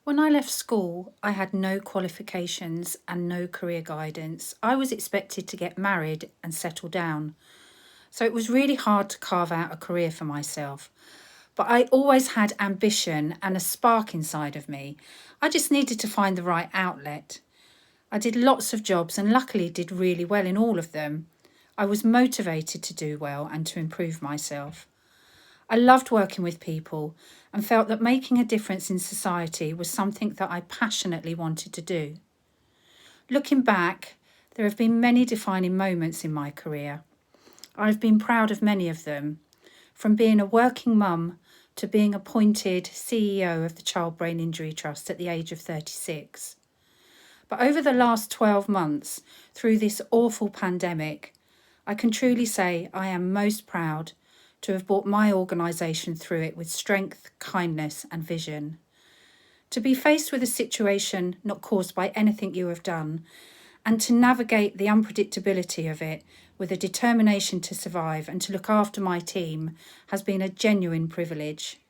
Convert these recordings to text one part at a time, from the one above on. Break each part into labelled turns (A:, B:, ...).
A: When I left school, I had no qualifications and no career guidance. I was expected to get married and settle down. So it was really hard to carve out a career for myself. But I always had ambition and a spark inside of me. I just needed to find the right outlet. I did lots of jobs and luckily did really well in all of them. I was motivated to do well and to improve myself. I loved working with people and felt that making a difference in society was something that I passionately wanted to do. Looking back, there have been many defining moments in my career. I've been proud of many of them, from being a working mum to being appointed CEO of the Child Brain Injury Trust at the age of 36. But over the last 12 months, through this awful pandemic, I can truly say I am most proud to have brought my organisation through it with strength, kindness and vision. To be faced with a situation not caused by anything you have done, and to navigate the unpredictability of it with a determination to survive and to look after my team has been a genuine privilege.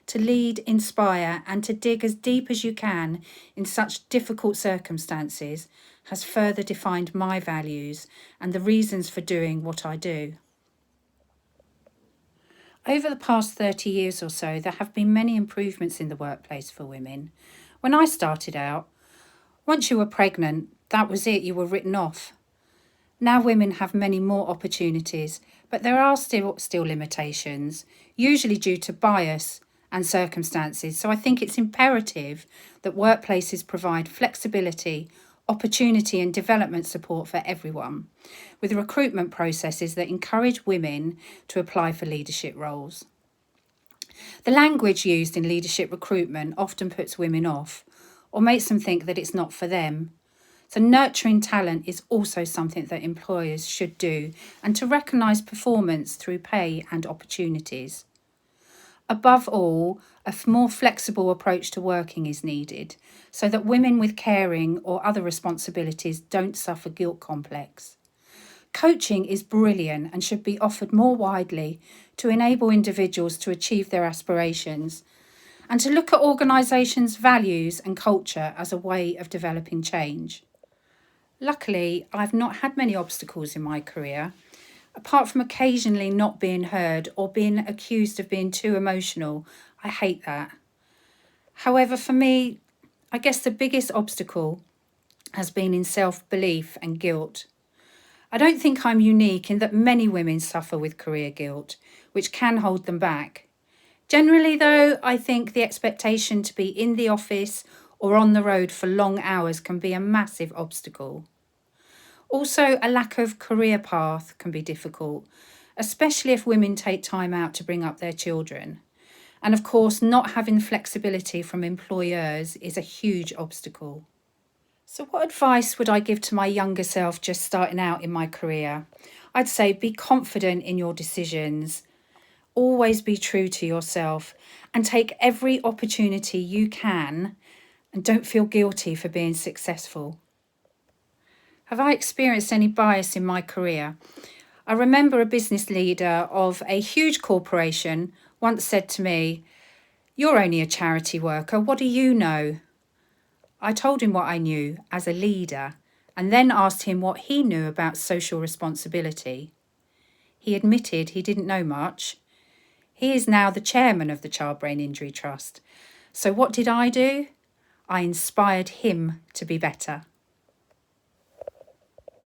A: To lead, inspire and to dig as deep as you can in such difficult circumstances has further defined my values and the reasons for doing what I do. Over the past 30 years or so, there have been many improvements in the workplace for women. When I started out, once you were pregnant, that was it, you were written off. Now women have many more opportunities, but there are still limitations, usually due to bias and circumstances. So I think it's imperative that workplaces provide flexibility, opportunity and development support for everyone, with recruitment processes that encourage women to apply for leadership roles. The language used in leadership recruitment often puts women off or makes them think that it's not for them. So nurturing talent is also something that employers should do, and to recognise performance through pay and opportunities. Above all, a more flexible approach to working is needed so that women with caring or other responsibilities don't suffer guilt complex. Coaching is brilliant and should be offered more widely to enable individuals to achieve their aspirations and to look at organisations' values and culture as a way of developing change. Luckily, I've not had many obstacles in my career, apart from occasionally not being heard or being accused of being too emotional. I hate that. However, for me, I guess the biggest obstacle has been in self-belief and guilt. I don't think I'm unique in that many women suffer with career guilt, which can hold them back. Generally, though, I think the expectation to be in the office or on the road for long hours can be a massive obstacle. Also, a lack of career path can be difficult, especially if women take time out to bring up their children. And of course, not having flexibility from employers is a huge obstacle. So what advice would I give to my younger self just starting out in my career? I'd say be confident in your decisions, always be true to yourself, and take every opportunity you can, and don't feel guilty for being successful. Have I experienced any bias in my career? I remember a business leader of a huge corporation once said to me, "You're only a charity worker, what do you know?" I told him what I knew as a leader and then asked him what he knew about social responsibility. He admitted he didn't know much. He is now the chairman of the Child Brain Injury Trust. So what did I do? I inspired him to be better.